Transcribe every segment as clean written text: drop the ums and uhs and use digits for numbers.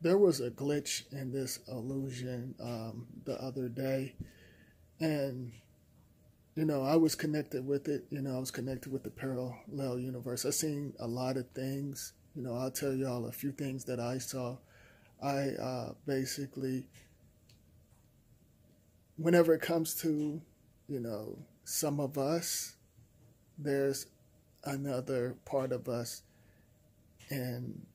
there was a glitch in this illusion the other day, and I was connected with it. I was connected with the parallel universe. I seen a lot of things. I'll tell y'all a few things that I saw. I basically, whenever it comes to, some of us, there's another part of us in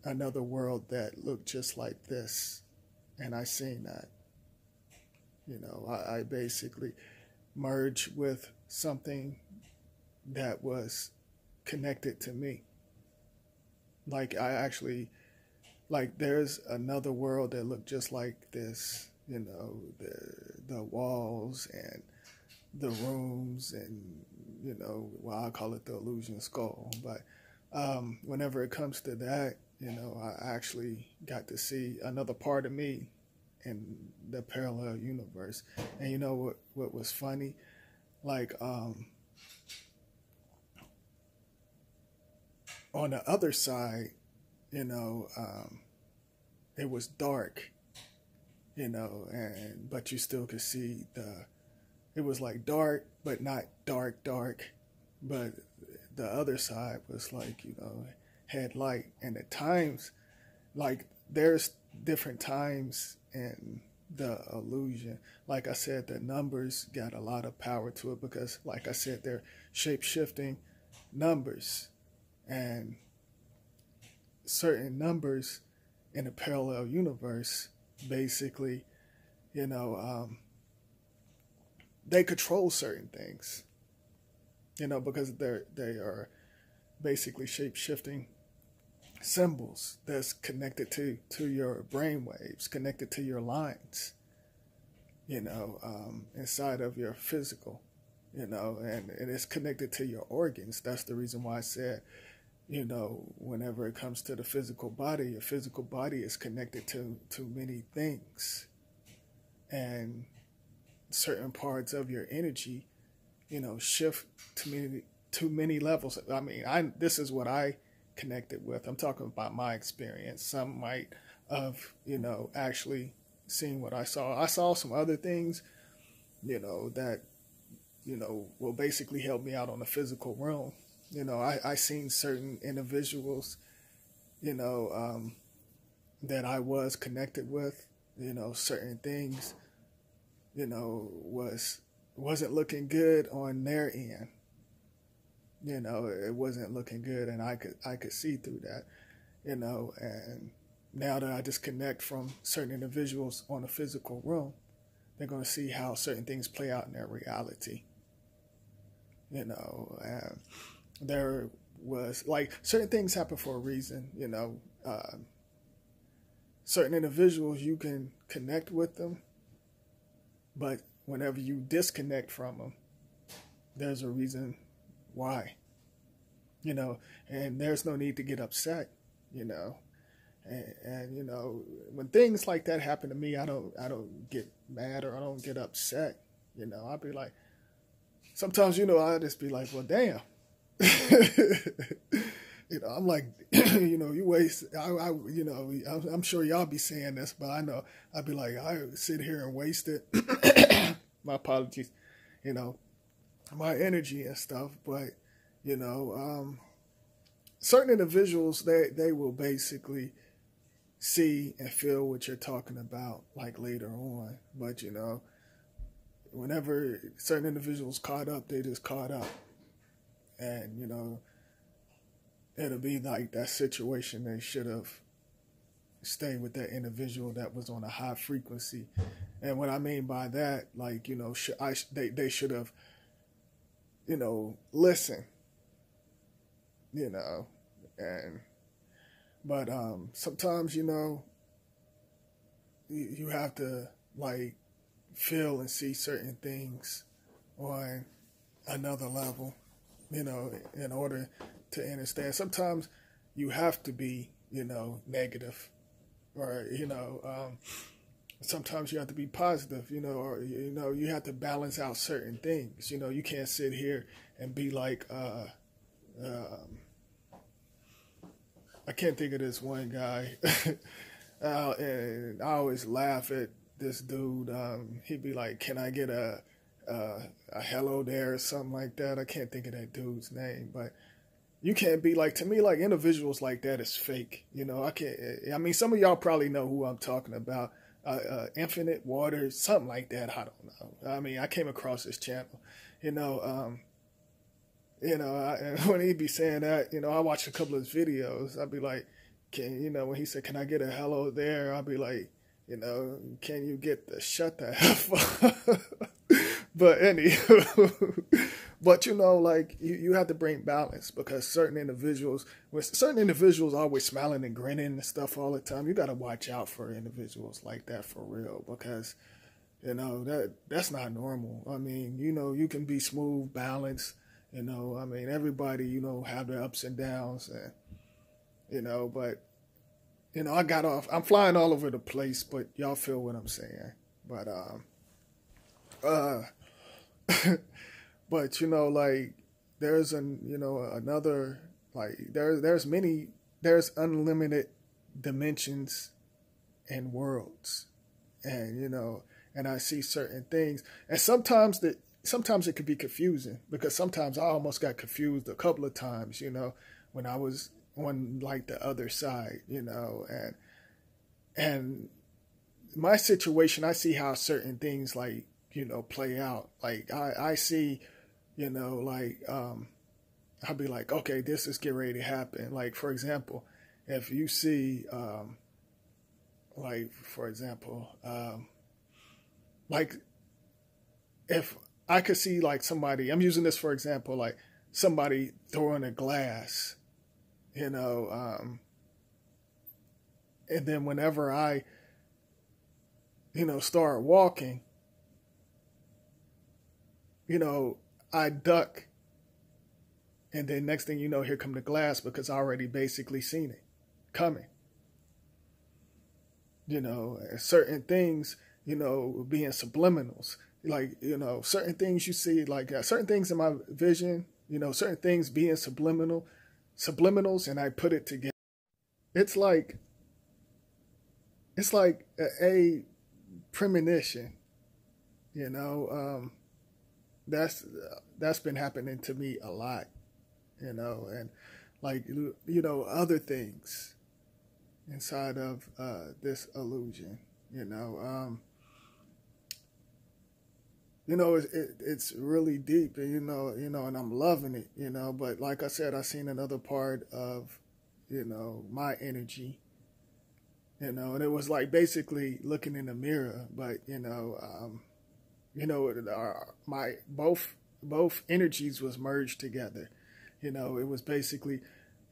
another world that looked just like this. And I seen that. I basically merged with something that was connected to me. Like I actually, like there's another world that looked just like this, the walls and the rooms and, well, I call it the illusion skull. But whenever it comes to that, I actually got to see another part of me in the parallel universe. And what was funny? Like on the other side, it was dark, and but you still could see it was like dark, but not dark, but the other side was like, had light. And at times, like there's different times in the illusion. Like I said, the numbers got a lot of power to it because, like I said, they're shape-shifting numbers. And certain numbers in a parallel universe, basically, they control certain things, because they are basically shape-shifting symbols that's connected to your brain waves, connected to your lines, inside of your physical, and it's connected to your organs. That's the reason why I said, whenever it comes to the physical body, your physical body is connected to many things. And certain parts of your energy, shift to many levels. I mean, this is what I connected with. I'm talking about my experience. Some might have, actually seen what I saw. I saw some other things, that, will basically help me out on the physical realm. I seen certain individuals, that I was connected with, certain things, wasn't looking good on their end. It wasn't looking good, and I could see through that, and now that I disconnect from certain individuals on the physical realm, they're going to see how certain things play out in their reality. And there was like certain things happen for a reason. Certain individuals, you can connect with them, but whenever you disconnect from them, there's a reason why, and there's no need to get upset, and when things like that happen to me, I don't get mad or I don't get upset, I'll be like, sometimes, I just be like, well, damn, I'm like, you waste, I'm sure y'all be saying this, but I know I'd be like, I sit here and waste it. My apologies, my energy and stuff. But, certain individuals, they will basically see and feel what you're talking about, like later on. But, whenever certain individuals caught up, they just caught up. And, it'll be like that situation. They should have stayed with that individual that was on a high frequency. And what I mean by that, like, they should have, listened, but sometimes, you have to like feel and see certain things on another level, in order to understand. Sometimes you have to be, negative, or, sometimes you have to be positive, or, you have to balance out certain things. You can't sit here and be like, I can't think of this one guy, And I always laugh at this dude. He'd be like, "Can I get a hello there," or something like that. I can't think of that dude's name, but you can't be like, to me, like individuals like that is fake. You know, I can't. I mean, some of y'all probably know who I'm talking about. Infinite Water, something like that. I don't know. I mean, I came across this channel. You know, when he'd be saying that, I watched a couple of his videos. I'd be like, when he said, "Can I get a hello there?" I'd be like, can you get the shut the F up? But anywho, but like you have to bring balance, because certain individuals always smiling and grinning and stuff all the time. You got to watch out for individuals like that for real, because that's not normal. I mean, you can be smooth, balanced. I mean, everybody, have their ups and downs, and but I got off. I'm flying all over the place, but y'all feel what I'm saying. But but like there's another, like there's unlimited dimensions and worlds, and and I see certain things, and sometimes it could be confusing, because sometimes I almost got confused a couple of times, when I was on like the other side, and my situation, I see how certain things like play out. Like I see, like I'll be like, okay, this is getting ready to happen. Like, for example, if you see like if I could see like somebody, I'm using this for example, like somebody throwing a glass, and then whenever I start walking, I duck, and then next thing you know, here come the glass, because I already basically seen it coming. Certain things, being subliminals, like, certain things you see, like certain things in my vision, certain things being subliminals, and I put it together. It's like a premonition, that's been happening to me a lot, and like, other things inside of this illusion, it's really deep, and and I'm loving it, but like I said, I seen another part of my energy, and it was like basically looking in the mirror, but my both energies was merged together. It was basically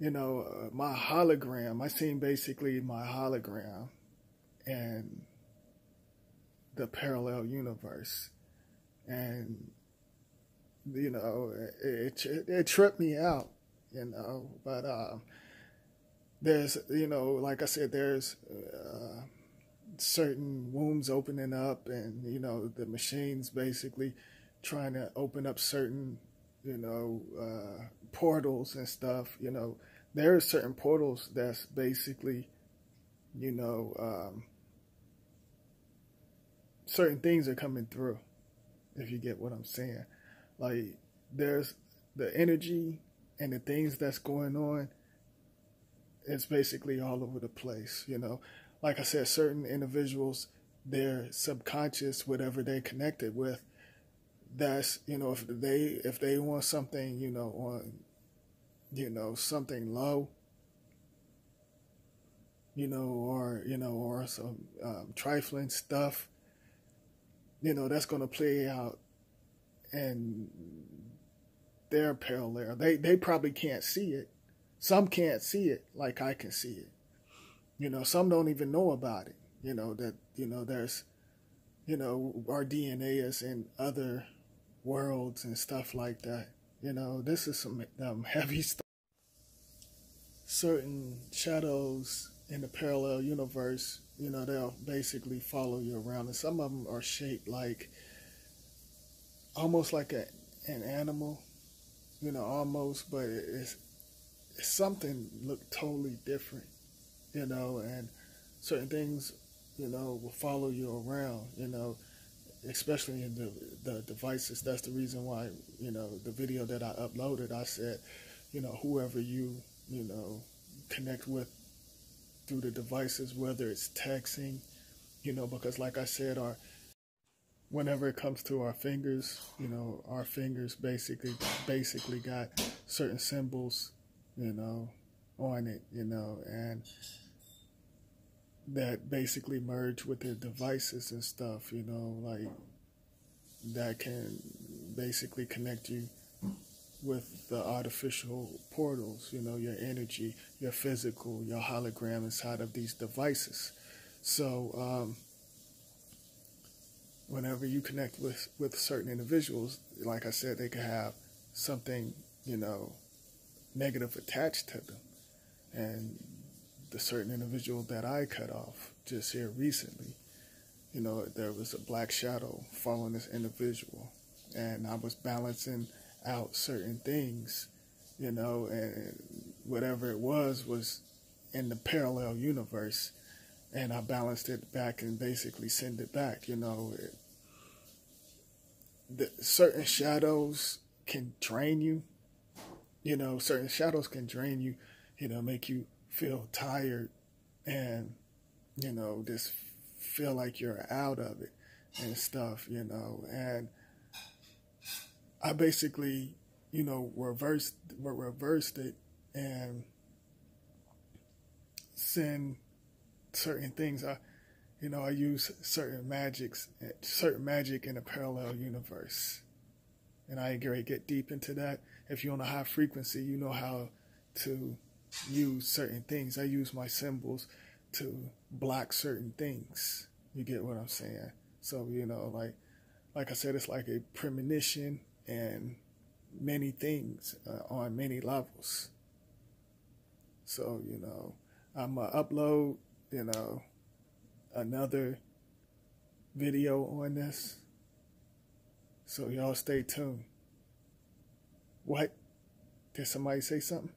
my hologram. I seen basically my hologram and the parallel universe, and it tripped me out, but there's like I said, there's certain wombs opening up, and the machines basically trying to open up certain portals and stuff. There are certain portals that's basically certain things are coming through, if you get what I'm saying. Like, there's the energy and the things that's going on. It's basically all over the place, Like I said, certain individuals, their subconscious, whatever they're connected with, that's, if they want something, on, something low, or some trifling stuff, that's going to play out in their parallel. They probably can't see it. Some can't see it like I can see it. Some don't even know about it. That, there's, our DNA is in other worlds and stuff like that. This is some heavy stuff. Certain shadows in the parallel universe, they'll basically follow you around. And some of them are shaped like, almost like an animal, almost, but it's something look totally different, and certain things, will follow you around, especially in the devices. That's the reason why, the video that I uploaded, I said, whoever connect with through the devices, whether it's texting, because like I said, whenever it comes to our fingers, our fingers basically got certain symbols, on it, and that basically merge with the devices and stuff, like that can basically connect you with the artificial portals, your energy, your physical, your hologram inside of these devices. So whenever you connect with certain individuals, like I said, they can have something, negative attached to them. And the certain individual that I cut off just here recently, there was a black shadow following this individual. And I was balancing out certain things, and whatever it was in the parallel universe. And I balanced it back and basically sent it back, certain shadows can drain you, certain shadows can drain you, make you feel tired and, just feel like you're out of it and stuff, and I basically, reversed it and send certain things. I use certain magic in a parallel universe. And I ain't gonna get deep into that. If you're on a high frequency, you know how to use certain things. I use my symbols to block certain things. You get what I'm saying? So, like I said, it's like a premonition and many things on many levels. So, I'm going to upload, another video on this. So y'all stay tuned. What? Did somebody say something?